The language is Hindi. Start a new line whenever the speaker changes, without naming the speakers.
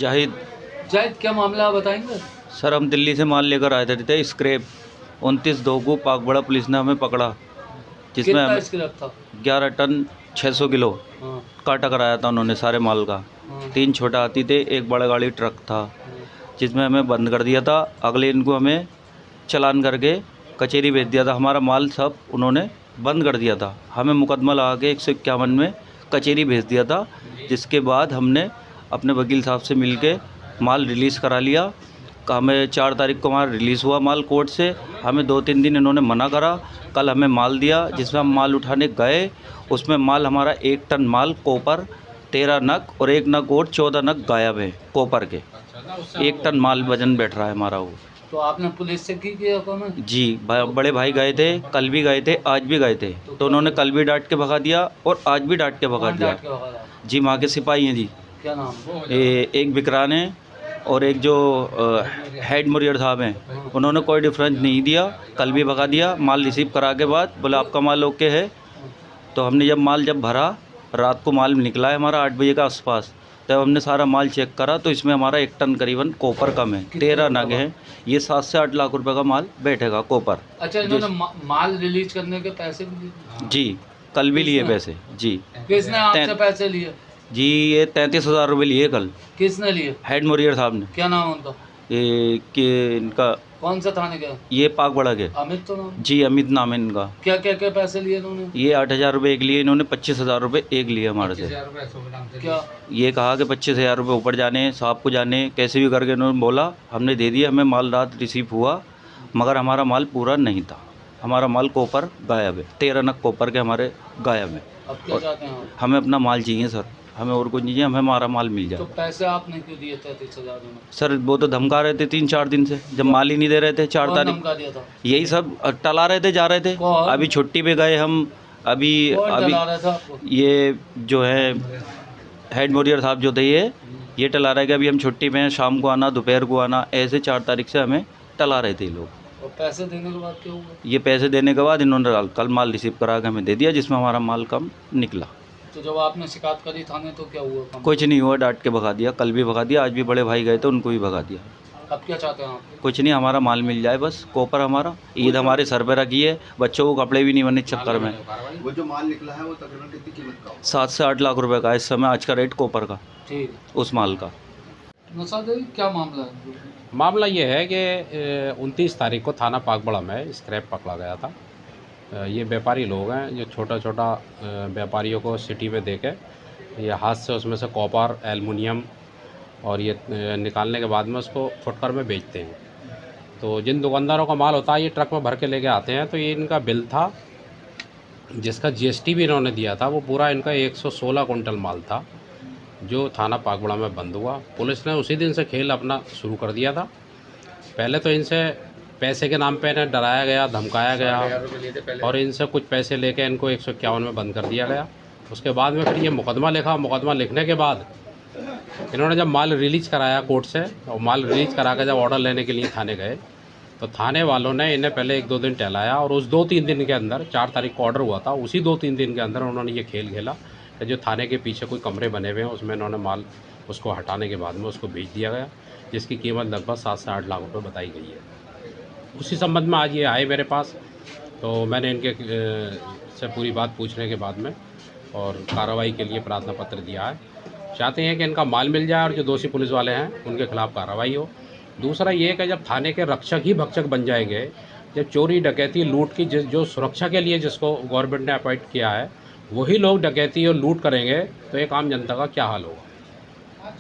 जाहिद।
जाहिद, क्या मामला आप बताएंगे?
सर हम दिल्ली से माल लेकर आए थे स्क्रैप 29/2 को पाकबड़ा पुलिस ने हमें पकड़ा, जिसमें
कितना
हमें
स्क्रैप था?
11 टन 600 किलो
हाँ,
काटा कराया था उन्होंने सारे माल का।
हाँ,
3 छोटा हाथी थे, एक बड़ा गाड़ी ट्रक था,
हाँ।
जिसमें हमें बंद कर दिया था। अगले इनको हमें चालान करके कचहरी भेज दिया था। हमारा माल सब उन्होंने बंद कर दिया था। हमें मुकदमा लगा के 151 में कचहरी भेज दिया था, जिसके बाद हमने अपने वकील साहब से मिल के माल रिलीज़ करा लिया। हमें 4 तारीख को हमारा रिलीज़ हुआ माल कोर्ट से। हमें 2-3 दिन इन्होंने मना करा। कल हमें माल दिया, जिसमें हम माल उठाने गए। उसमें माल हमारा 1 टन माल कॉपर 13 नग और 1 नग और 14 नग गायब है कॉपर के। 1 टन माल वजन बैठ रहा है हमारा वो।
तो आपने पुलिस से की कॉमेंट?
जी, बड़े भाई गए थे, कल भी गए थे, आज भी गए थे। तो उन्होंने कल भी डांट के भगा दिया और आज भी डांट के भगा
कौन
दिया।
डांट के भगा रहा?
जी, वहाँ के सिपाही हैं जी।
क्या नाम?
एक विक्रान है और एक जो हेड मुरियर साहब हैं, उन्होंने कोई डिफरेंस नहीं दिया। कल भी भगा दिया। माल रिसीव करा के बाद बोला आपका माल ओके है। तो हमने जब भरा, रात को माल निकला है हमारा 8 बजे के आसपास। तब हमने सारा माल चेक करा तो इसमें हमारा 1 टन करीबन कॉपर कम है। 13 नग हैं। ये 7 से 8 लाख रुपए का माल बैठेगा कॉपर।
अच्छा, इन्होंने माल रिलीज करने के पैसे भी लिए?
जी, कल भी लिए पैसे। जी,
किसने आपसे पैसे लिए?
जी, ये 33,000 रुपये लिए कल।
किसने लिए?
हेड मुरियर साहब ने।
क्या नाम उनका?
ये कि इनका
कौन सा थाने का?
ये पाकबड़ा के।
अमित तो नाम?
जी, अमित नाम है इनका।
क्या क्या क्या पैसे लिए इन्होंने?
ये 8,000 रुपये एक लिए इन्होंने, 25,000 रुपये एक लिए हमारे से।
क्या?
ये कहा कि 25,000 रुपये ऊपर जाने, साहब को जाने, कैसे भी करके इन्होंने बोला। हमने दे दिया। हमें माल रात रिसीव हुआ, मगर हमारा माल पूरा नहीं था। हमारा माल कॉपर गायब है। 13 नग कॉपर के हमारे गायब है।
अब क्या चाहते हैं आप?
हमें अपना माल चाहिए सर, हमें और कुछ नहीं चाहिए, हमें हमारा माल मिल
तो
जाए।
पैसे आपने क्यों दिए 33,000 में?
सर वो तो धमका रहे थे 3-4 दिन से, जब माल ही नहीं दे रहे थे। 4
कौन
तारीख
धमका दिया था?
यही सब टला रहे थे, जा रहे थे।
कौन?
अभी छुट्टी पे गए हम। अभी
कौन डरा रहा था आपको?
ये जो है हेड मुरियर साहब जो थे, ये टला रहे कि अभी हम छुट्टी पे हैं, शाम को आना, दोपहर को आना, ऐसे 4 तारीख से हमें टला रहे थे ये लोग।
और पैसे देने के बाद क्या हुआ?
ये पैसे देने के बाद इन्होंने कल माल रिसीव करा के हमें दे दिया, जिसमें हमारा माल कम निकला।
तो जब आपने शिकायत करी थाने तो क्या हुआ?
कुछ नहीं हुआ, डांट के भगा दिया। कल भी भगा दिया, आज भी बड़े भाई गए थे, उनको भी भगा दिया।
अब क्या चाहते हैं आप?
कुछ नहीं, हमारा माल मिल जाए बस। कॉपर हमारा ईद हमारे सर पे रखी है, बच्चों को कपड़े भी नहीं बने चक्कर में।
वो जो माल निकला है वो तकरीबन कितनी कीमत का?
7 से 8 लाख रुपए का इस समय आज का रेट कॉपर का,
ठीक।
उस माल का।
नौशाद भाई, क्या मामला है?
मामला ये है कि 29 तारीख को थाना पाकबड़ा में स्क्रैप पकड़ा गया था। ये व्यापारी लोग हैं जो छोटा छोटा व्यापारियों को सिटी में देके ये हाथ से उसमें से कॉपर, एल्युमिनियम और ये निकालने के बाद में उसको फुटकर में बेचते हैं। तो जिन दुकानदारों का माल होता है ये ट्रक में भर के लेके आते हैं। तो ये इनका बिल था, जिसका जीएसटी भी इन्होंने दिया था। वो पूरा इनका 116 कुंटल माल था, जो थाना पाकबड़ा में बंद हुआ। पुलिस ने उसी दिन से खेल अपना शुरू कर दिया था। पहले तो इनसे पैसे के नाम पे इन्हें डराया गया, धमकाया गया और इनसे कुछ पैसे लेके इनको 151 में बंद कर दिया गया। उसके बाद में फिर ये मुकदमा लिखा। मुकदमा लिखने के बाद इन्होंने जब माल रिलीज़ कराया कोर्ट से, और माल रिलीज़ करा के जब ऑर्डर लेने के लिए थाने गए, तो थाने वालों ने इन्हें पहले 1-2 दिन टहलाया और उस 2-3 दिन के अंदर, 4 तारीख को ऑर्डर हुआ था, उसी 2-3 दिन के अंदर उन्होंने ये खेल खेला कि जो थाने के पीछे कोई कमरे बने हुए हैं उसमें इन्होंने माल उसको हटाने के बाद में उसको बेच दिया गया, जिसकी कीमत लगभग 7 से 8 लाख रुपये बताई गई है। उसी संबंध में आज ये आए मेरे पास, तो मैंने इनके से पूरी बात पूछने के बाद में और कार्रवाई के लिए प्रार्थना पत्र दिया है। चाहते हैं कि इनका माल मिल जाए और जो दोषी पुलिस वाले हैं उनके खिलाफ़ कार्रवाई हो। दूसरा ये कि जब थाने के रक्षक ही भक्षक बन जाएंगे, जब चोरी डकैती लूट की जो सुरक्षा के लिए जिसको गवर्नमेंट ने अपॉइंट किया है वही लोग डकैती और लूट करेंगे, तो एक आम जनता का क्या हाल होगा।